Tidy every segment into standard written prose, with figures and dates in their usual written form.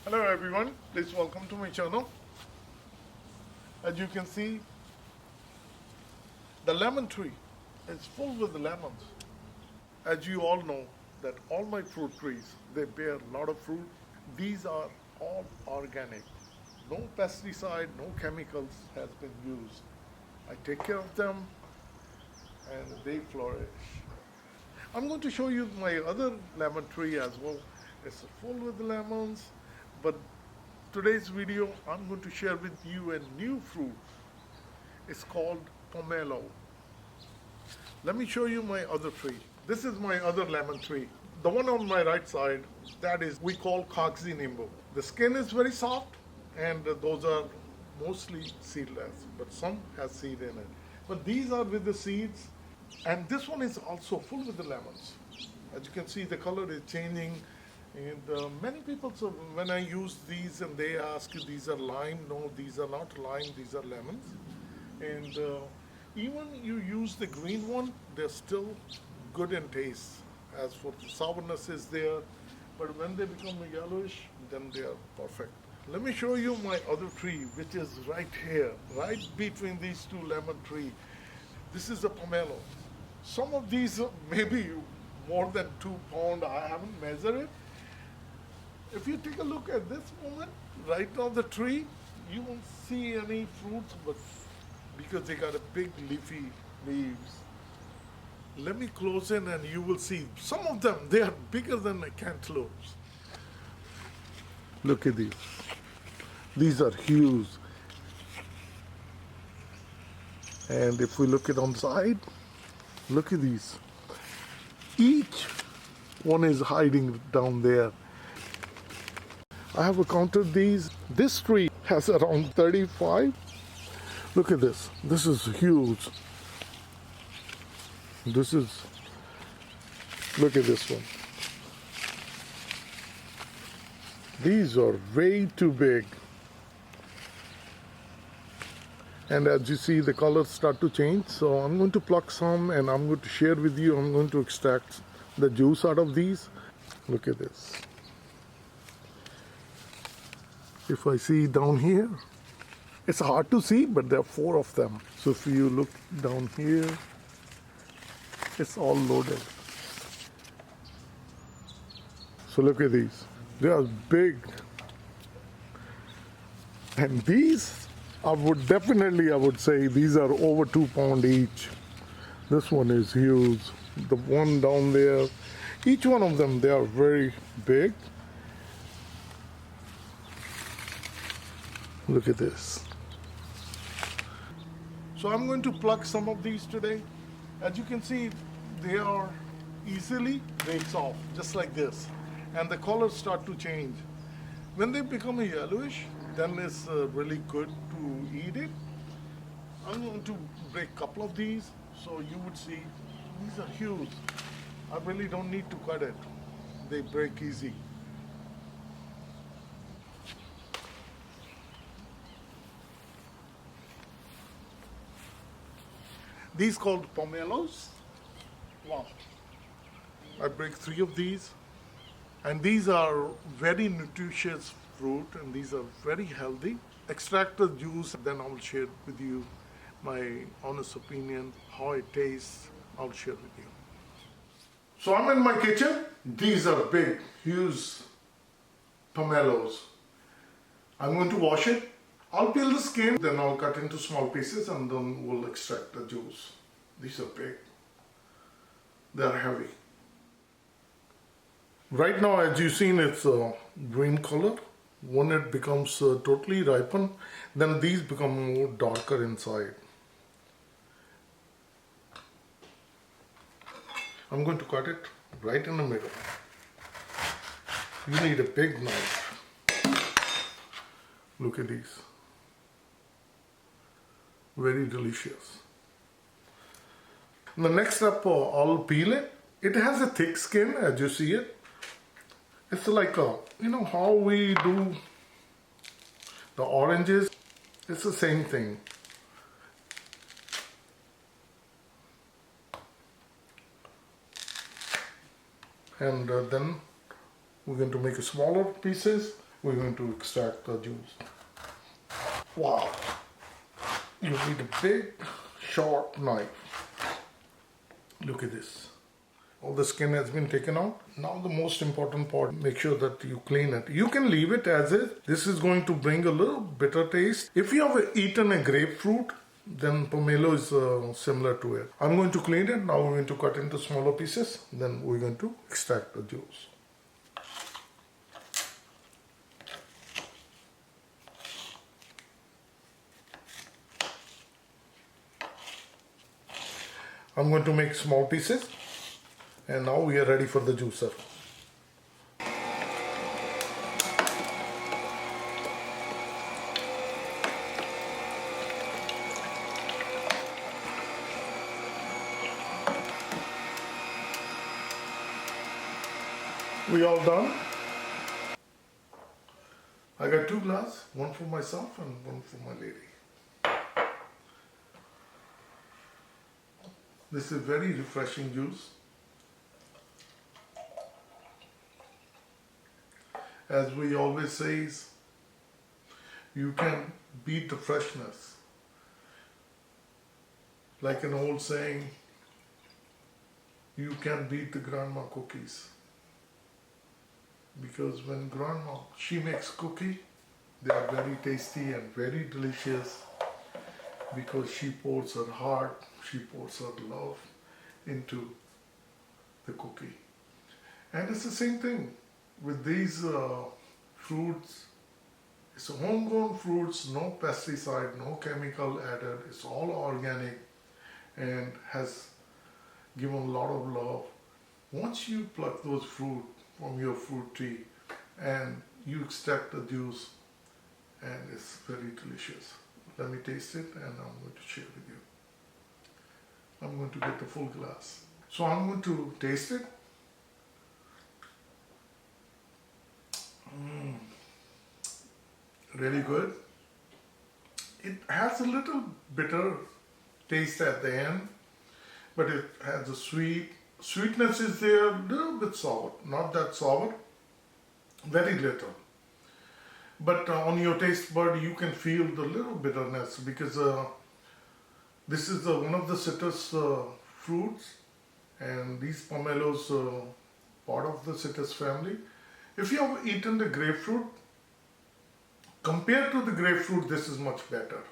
Hello everyone, please welcome to my channel. As you can see, the lemon tree is full with lemons. As you all know that all my fruit trees, they bear a lot of fruit. These are all organic. No pesticide, no chemicals has been used. I take care of them and they flourish. I'm going to show you my other lemon tree as well. It's full with lemons, but today's video I'm going to share with you a new fruit. It's called Pomelo. Let me show you my other tree. This is my other lemon tree. The one on my right side, that is we call Kaksi Nimbu. The skin is very soft and those are mostly seedless, but some has seed in it. But these are with the seeds, and this one is also full with the lemons. As you can see, the color is changing. And many people, so when I use these and they ask, these are lime. No, these are not lime, these are lemons. And even you use the green one, they're still good in taste. As for the sourness is there, but when they become yellowish, then they are perfect. Let me show you my other tree, which is right here, right between these two lemon trees. This is a pomelo. Some of these may be more than 2 pounds. I haven't measured it. If you take a look at this moment, right on the tree, you won't see any fruits, but because they got a big leafy leaves. Let me close in and you will see some of them, they are bigger than the cantaloupes. Look at these. These are huge. And if we look at on the side, look at these. Each one is hiding down there. I have counted these. This tree has around 35. Look at this. This is huge. Look at this one. These are way too big. And as you see, the colors start to change. So I'm going to pluck some and I'm going to share with you. I'm going to extract the juice out of these. Look at this. If I see down here, it's hard to see, but there are 4 of them. So if you look down here, it's all loaded. So look at these. They are big. And these, I would say these are over 2 pounds each. This one is huge. The one down there, each one of them, they are very big. Look at this. So I'm going to pluck some of these today. As you can see, they are easily breaks off, just like this. And the colors start to change. When they become a yellowish, then it's really good to eat it. I'm going to break a couple of these, so you would see these are huge. I really don't need to cut it. They break easy. These called pomelos. Wow. I break 3 of these. And these are very nutritious fruit and these are very healthy. Extract the juice, then I will share with you my honest opinion, how it tastes, I'll share with you. So I'm in my kitchen. These are big, huge pomelos. I'm going to wash it. I'll peel the skin, then I'll cut into small pieces and then we'll extract the juice. These are big. They are heavy. Right now, as you've seen, it's green color. When it becomes totally ripened, then these become more darker inside. I'm going to cut it right in the middle. You need a big knife. Look at these. Very delicious. The next step, I'll peel it. It has a thick skin, as you see it. It's like, how we do the oranges. It's the same thing. And then we're going to make smaller pieces we're going to extract the juice. Wow. You need a big, sharp knife. Look at this. All the skin has been taken out. Now the most important part, make sure that you clean it. You can leave it as is. This is going to bring a little bitter taste. If you have eaten a grapefruit, then pomelo is similar to it. I'm going to clean it. Now we're going to cut into smaller pieces. Then we're going to extract the juice. I'm going to make small pieces. And now we are ready for the juicer. We all done? I got 2 glasses, one for myself and one for my lady. This is very refreshing juice. As we always say, you can beat the freshness. Like an old saying, you can beat the grandma cookies. Because when grandma, she makes cookie, they are very tasty and very delicious because she pours her heart, she pours her love into the cookie. And it's the same thing with these fruits. It's homegrown fruits, no pesticide, no chemical added. It's all organic and has given a lot of love. Once you pluck those fruit from your fruit tree and you extract the juice, and it's very delicious. Let me taste it and I'm going to share with you. I'm going to get the full glass. So I'm going to taste it. Really good. It has a little bitter taste at the end, but it has a sweetness is there, a little bit sour, not that sour, very little. But on your taste bud, you can feel the little bitterness because this is one of the citrus fruits, and these pomelos part of the citrus family. If you have eaten the grapefruit, compared to the grapefruit, this is much better.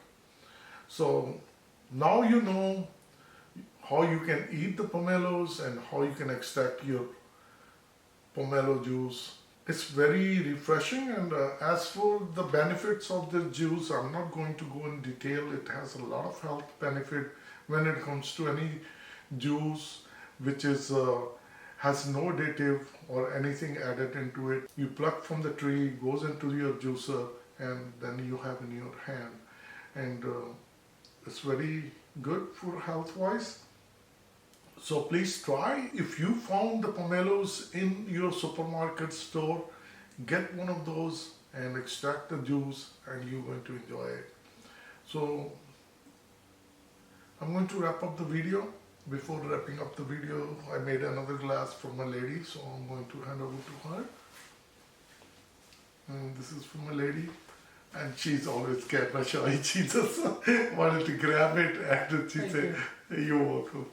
So now you know how you can eat the pomelos and how you can extract your pomelo juice. It's very refreshing, and as for the benefits of the juice, I'm not going to go in detail. It has a lot of health benefit when it comes to any juice which is has no additive or anything added into it. You pluck from the tree, goes into your juicer, and then you have in your hand. And it's very good for health-wise. So please try. If you found the pomelos in your supermarket store, get one of those and extract the juice, and you're going to enjoy it. So I'm going to wrap up the video. Before wrapping up the video, I made another glass for my lady, so I'm going to hand over to her. And this is for my lady. And she's always camera shy. She just wanted to grab it, and she said, "You're welcome."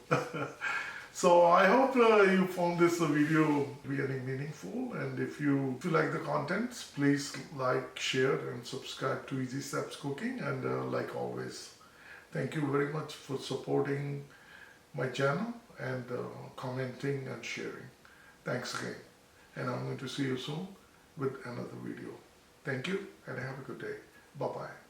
So I hope you found this video really meaningful. And if you like the contents, please like, share, and subscribe to Easy Steps Cooking. And like always, thank you very much for supporting my channel and commenting and sharing. Thanks again. And I'm going to see you soon with another video. Thank you and have a good day. Bye-bye.